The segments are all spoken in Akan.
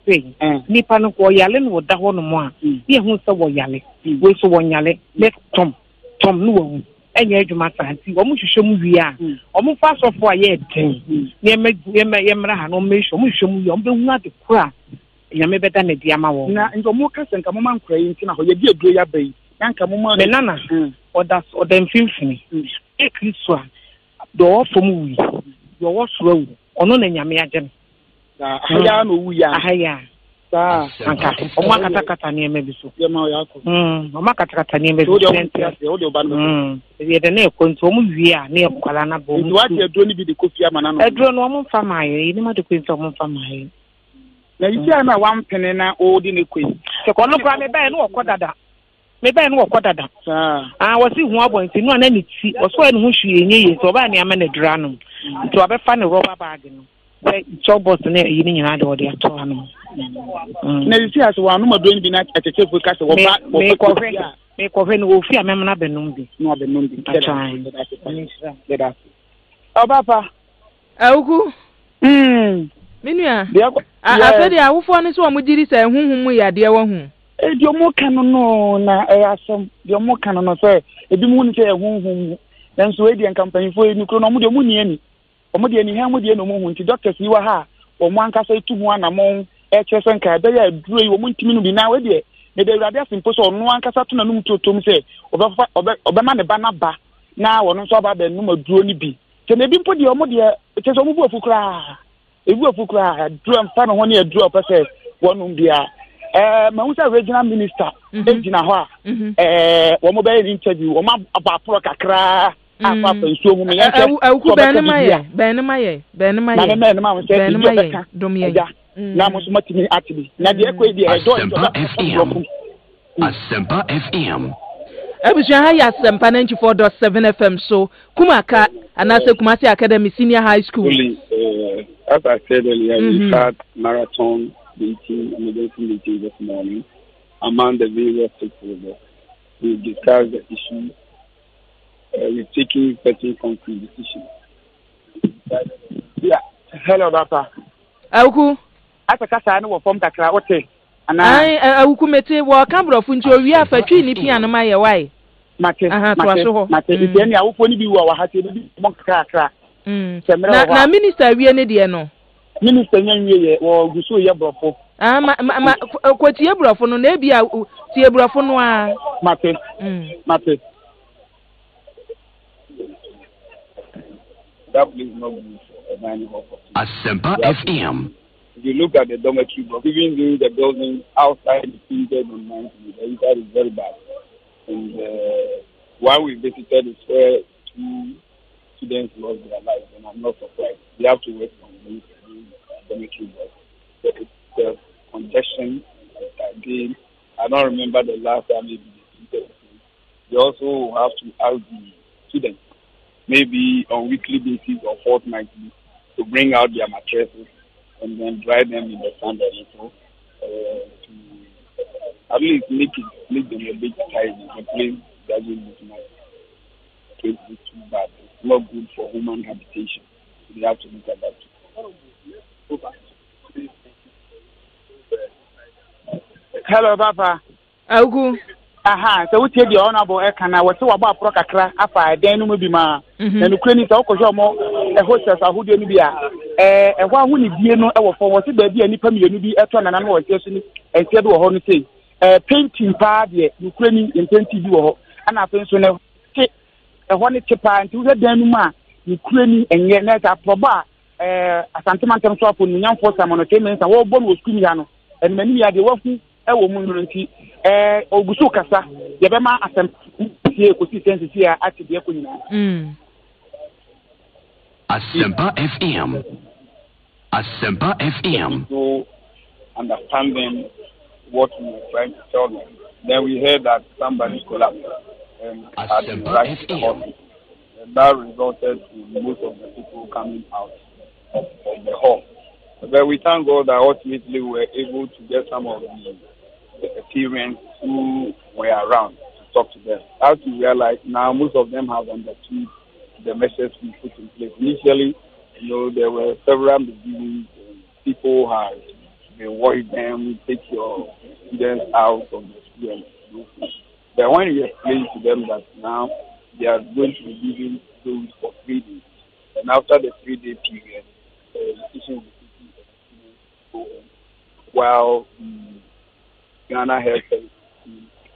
say, Nippon or Yalen or Dahonoma, here who saw Yale, we saw one Yale, let Tom no. And yet, you must see, almost show me, almost fast off for a year. Yamra, no mission, we show me, not the crack. You may better than the Yamawa. Now, in the Mocas and Camon crying, you did do your bay, and Camon, Nana, or that's or them filthy. Take this one. Door for movie. Your watch road, or no, and Yamajan. I know we are higher. Omakata near maybe so. Omakata near maybe so. The name control via near Kalana. What you're doing to be the coffee man? I draw no for my, you know, the queen for my. Now you see, I'm a 1 penny now, old in the queen. So, no, I may no quarter that. Maybe I know quarter that. I was in one point in one any tea or so, and who she is over any amended dranum to have a funny rubber bargain. Chauds in the evening and I do the autonomy. Now you see, as one more doing the night at the church because of make of any wolf, I remember not the Nundi, not the Nundi. Oh, Papa. Augu. Minia. I said, I will find this one with this and whom we are dear one. Your more canon, no, na some your more canon, sir. If you want to say a whom, then Swedish company for you, Nucronomo Muniani. Omodi eni ha modi eno mu nti doctors yi wa ha o mo anka say tu ho anamon HSN ka da ya duro yi o mo ntimi no bi na we de ne de urade asimpo so no anka sa to na num totom say obema ne ba na ba na wono so ba ba num aduro ni bi te ne bi mpo de o mo de te so mo bu afukra ebu afukra duro mfa no ho ne aduro pa say wonum bia ma hu say regional minister ejina ho a wo mo ba interview o ma aba pro kakra apa pensuo mu me yanke ku benemaye domye na mo so matimi atibi na de ekwe de edo Asempa FM Abusha ha ya Asempa 94.7 FM so KUMACA anase Kumasi Academy Senior High School. As I said earlier, we had marathon meeting, emergency meeting this morning among the various stakeholders. We discussed the issue. We're taking certain concrete decisions. Yeah. Hello, Papa. Auku. Atakasa no form takra ote. Ai auku mete wo kabro funti owi afatwi ni pia no maye wai. Mate. Mate. Ibe ni awofo ni bi wa ha te bi mo kakra. Na minister wie ne de no. Minister nyanwie ye wo guso ye brofo. Ma kwatie brofo no na bia tie brofo no a. Mate. Mate. That place is not good for a dining hall. Asempa FM. If you look at the dormitory block, even during the building outside the painted on 90, the inside is very bad. And while we visited is where 2 students lost their lives, and I'm not surprised. We have to work on this dormitory block. The congestion, again, I don't remember the last time they also have to ask the students, maybe on weekly basis or fortnightly, to bring out their mattresses and then dry them in the sun to at least make them a bit tidy. The place doesn't look nice. The place is too bad. It's not good for human habitation. So they have to look at that too. Hello, Papa. Augu. Aha, so we take the honorable Ekana, we say about Procacra, Apa, then no be ma, and Ukraine is also more a hostess who didn't be a one who need no ever for what's it be any permission be a ton and another station and said what honey say. Painting pad, Ukraine in 20 you and I think so now. A one chipper and to the Denuma, Ukraine and yet a proba, a sentimental swap on young for some entertainment and all born was criminal and many are the working. Woman, Ogusu Kasa, Yabama, here, consistency here at the Asempa FM. Asempa FM. So, understanding what we were trying to tell them. Then we heard that somebody collapsed and had to rush to the hospital. And that resulted in most of the people coming out of the hall. But we thank God that ultimately we were able to get some of the parents who were around to talk to them. As we realize now, most of them have understood the measures we put in place. Initially, there were several meetings, people had wash them, take your students out of the school and do things. But when you explain to them that now they are going to be giving those for 3 days, and after the 3-day period, the decision will be taken for the students to go home, while Ghana Health Service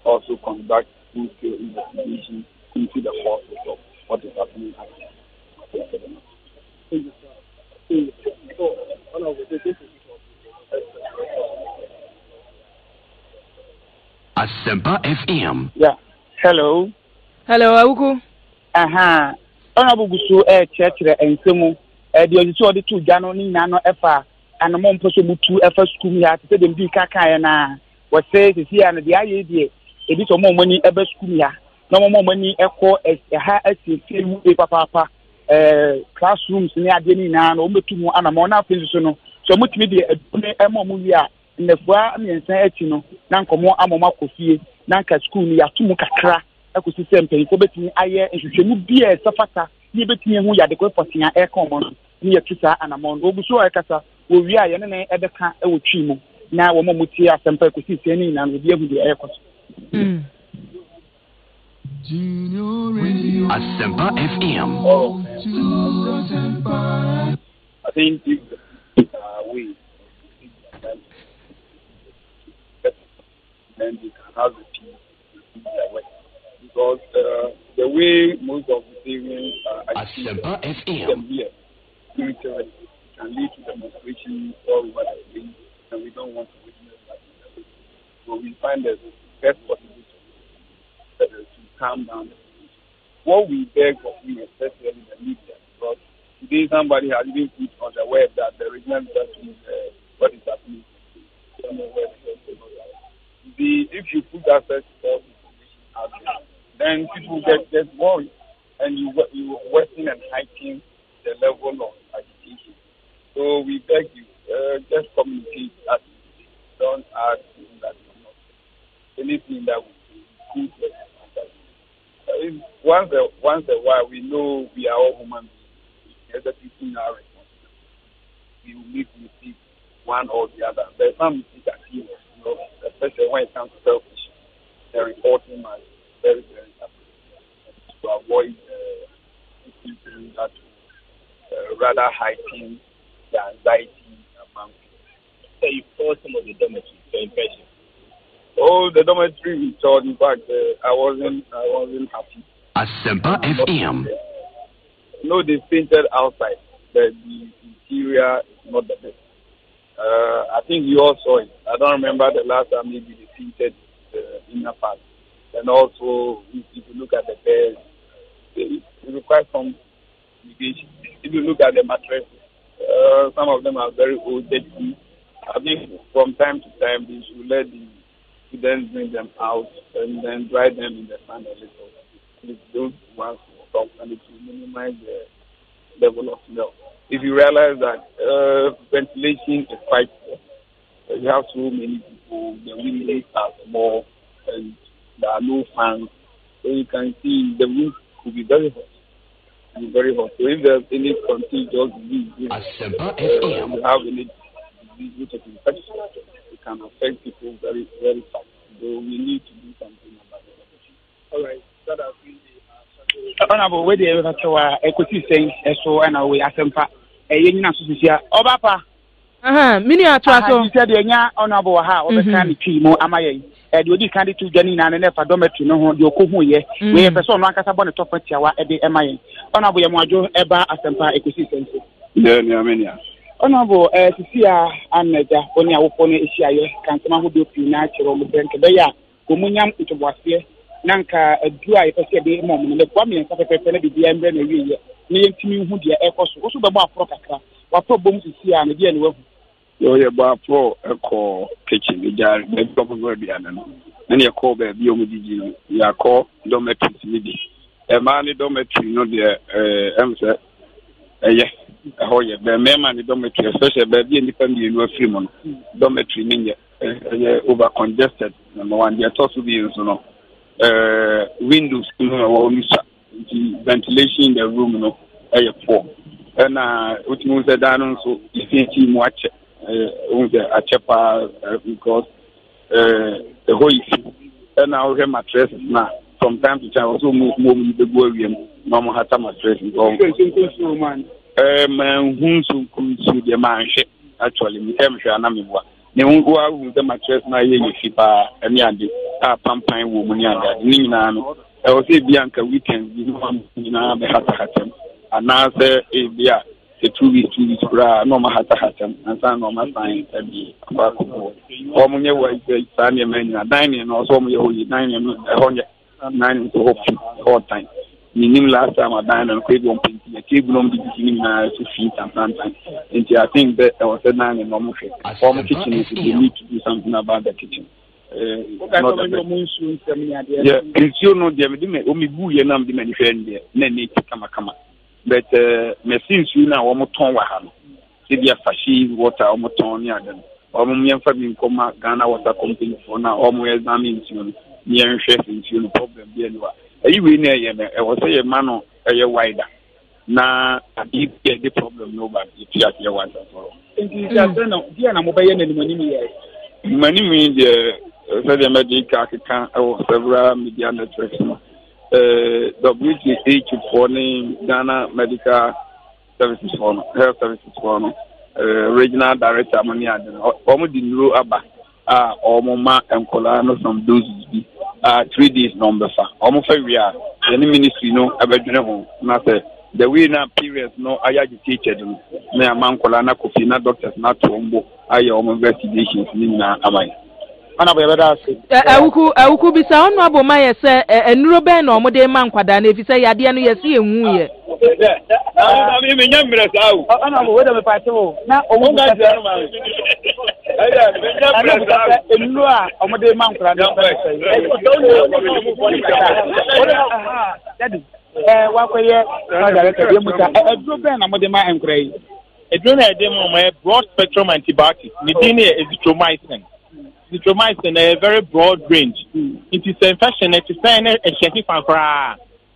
also conduct full-scale investigation into the causes of what is happening at Asempa FM. Yeah. Hello. Hello, Awuku. Aha. Honorable Gusu chere ensemu the only the two jano ni nano efa and mom poso mutu efa school ya te dem bi kaka ya na we say see and the aye die e bi so mo money ebe school ya no mo money ekọ ha asiesie mu e papa classrooms ni ade ni na no metu mu ana mo na afin so no so mutimi de adune emo mu wi a nefua amiensan achi no na nkomo amoma kofie na nka school ni ya tumu kakra akusi sempe ko betimi aye nhwehwemu bia safata ni betimi hu ya de ko fotia e kon mo ni ya tusa anamon obuso e kasa wo wi a ye ne edeka e wo twi mu na wo momuti asempa akusi seni na no bia hu de e koso Asempa FM. I think we then they can have the peace because the way most of the savings are Asempa FM here, spiritually, can lead to demonstrations all over the place, and we don't want to witness that. So we find that the best possible to calm down the situation. What we beg of you, especially the media, because today somebody has even put on the web that the original is what is happening. If you put that first information out there, then people get worried, and you worsen and heighten the level of agitation. So we beg you, just communicate that. Don't add that anything that will be good. Once a while, we know we are all human beings. Executing our responsibility. We will make mistakes, one or the other. There's some mistakes that serious, especially when it comes to selfish. The reporting must be very, very important to avoid situations that rather heighten the anxiety among people. So you saw some of the dormitories, your impression? Oh, the dormitory we saw, in fact, I wasn't happy. Asempa FM. No, they painted outside, but the interior is not the best. I think you all saw it. I don't remember the last time maybe they painted the inner part. And also, if you look at the beds, it requires some mitigation. If you look at the mattress, some of them are very old, dirty. I think from time to time they should let the students bring them out and then dry them in the sun a little. If those ones will stop, and it will minimize the level of smell. If you realize that ventilation is quite poor, you have so many people, the windows are small, and there are no fans, so you can see the room could be very hot. Very hot. So if there's any contagious disease, you have any disease which is infectious, it can affect people very, very fast. So we need to do something about it. All right. That has been Honorable, where the equity saying so and away Asempa, a union association. Oh, Papa. Mini atraso. You said the honorable ha or the candy tree more amaye. You did candy to Jenny and never dormitory no your cohu ye. We have a son like a bonnet top at Yawa at the MIA. Honorable Yamajo Eba Asempa equity sense. Yeah, Honorable Cecilia and only our phone is here. Can someone who do natural bank beya, Comunium into Boisier. Nanka a dry person be mom and the woman and the embryo in a year. Near to me who dear echoes also the bar proctor. What problems is here and again well. You're bar pro a call kitchen, the jar, the proper be and your call baby, you are called dormitory midi. A man dormitory, no dear, answer. Yes, oh, yeah, the man the dormitory, especially baby independent, you know, Fremont dormitory, ninja, over congested. Number one, they are also being so. Windows, ventilation in the room, poor. And which means that I don't so if you watch a chepa because the whole issue. And now we have mattresses now. From time to time, also move the boy normal hat mattress. Man, who's the man actually, we have Shanamua. The one who has the mattress now, you ship a Yandi, a pampine woman, Nina. I was a Bianca weekend, you know, Hatem. And now there is the 2 weeks, no Mahatam, and some of my signs and the Omonia was the Sunday men, dining, and also dining, 9 to all time. Meaning last time I dined on Quavo painting, a table on the beginning to feet and sometimes. And I think that I was a 9 in normal shape. Former kitchen is you need to do something about the kitchen. Yeah, it's you know, the only boo and I'm the manufacturer, Nene Kamakama. But since you now almost torn Waham, Sibia Fashi, water almost torn Yadan, or Mumian Fabin Coma, Ghana water company for now, almost damning you, near chef in you problem. You win I was a man a wider. Now, I did get the problem, nobody, if you have your wife. Money means the medical or several media networks. WTH for Ghana Medical Services for Health Services for Regional Director Monia, almost the new Abba, or Moma and Colano, some doses. 3 days number, almost every year. Any ministry, no, Abedino, nothing. The winner period, no, I agitated them. Me a man Colana Kofina doctors not to umbo. I am investigations, Nina, am I? Auku be sound no Maya say a Nuroben or Mode man quadan if you say Yadiano Yasi and Muye. I mean, I know whether the party now or a broad spectrum antibiotic. Is Zitromycin a very broad range. It is infection. It is a shaky fan.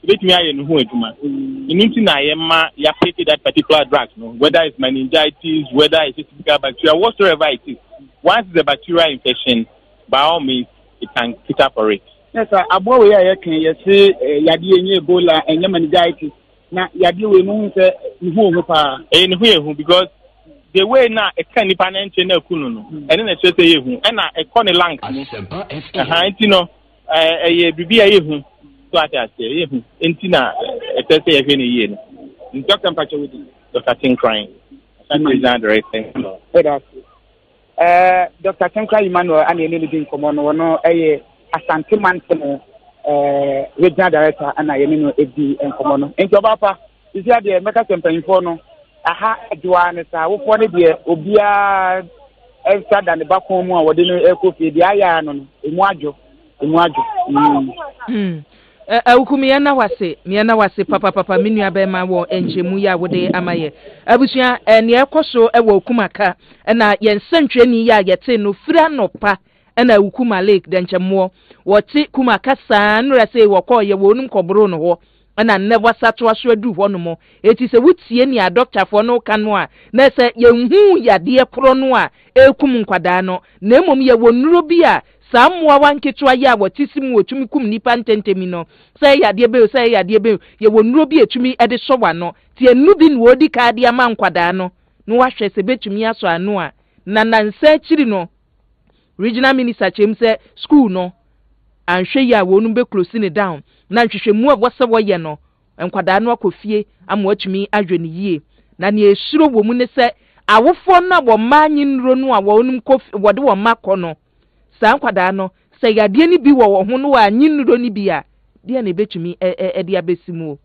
Let me know who it is. You need to know that particular drug, whether it's meningitis, whether it's a typical bacteria, whatsoever it is. Once the bacterial infection, by all means, it can evaporate. Yes, sir. Abo we can you say yadi Ebola and meningitis. Na yadi we know say who pa. Who because the way now a can depend on kuno and then a say you and a corner lang. You know, a BBA so I say Intina a say a year. Dr. Pacha with Dr. Ting crying. Dr. Tenkra Emmanuel and anything common or no Asante man regional director and I AD and common. And Jobapa is there the Mecca campaign for no. Aha, Joanne, I will want to be Obia elsewhere than the back home or the Ecofi, the Iron, Imuajo. Miana wase papa minua bema wo enchemu ya wode amaye abusua ene ekoso ewo KUMACA na yensentwe ni ya yete no fira nopa na ukuma lake denchemo wote KUMACA san rase wokọ ye wonum kobro no ho na never sato aso adu ho no mo eti se wutie ni a doctor for no kanu a na se yenhu yade kro no a ekum nkwada no na emom ye wonuro bi a Samwa wanketwa ya watisimu otumi kum nipa ntentemi no say yade be ye wonuro bi etumi ede sowa no tie enu bi no odi ka ade ama nkwada no no wahwe se betumi aso anu a na nansa chiri no regional minister chem se school no anhwe ya wonu be close ni down na nhwehwemu a wose woye no nkwada no akofie ama watumi adwe ni yie na ne esuro wo mu ne se awofo na wo manyi nro no a wonum kofi wode wo makọ no sa nkwada no se yade ni bi wo ho no wa nyi nro ni bi a de na betumi e de abesimu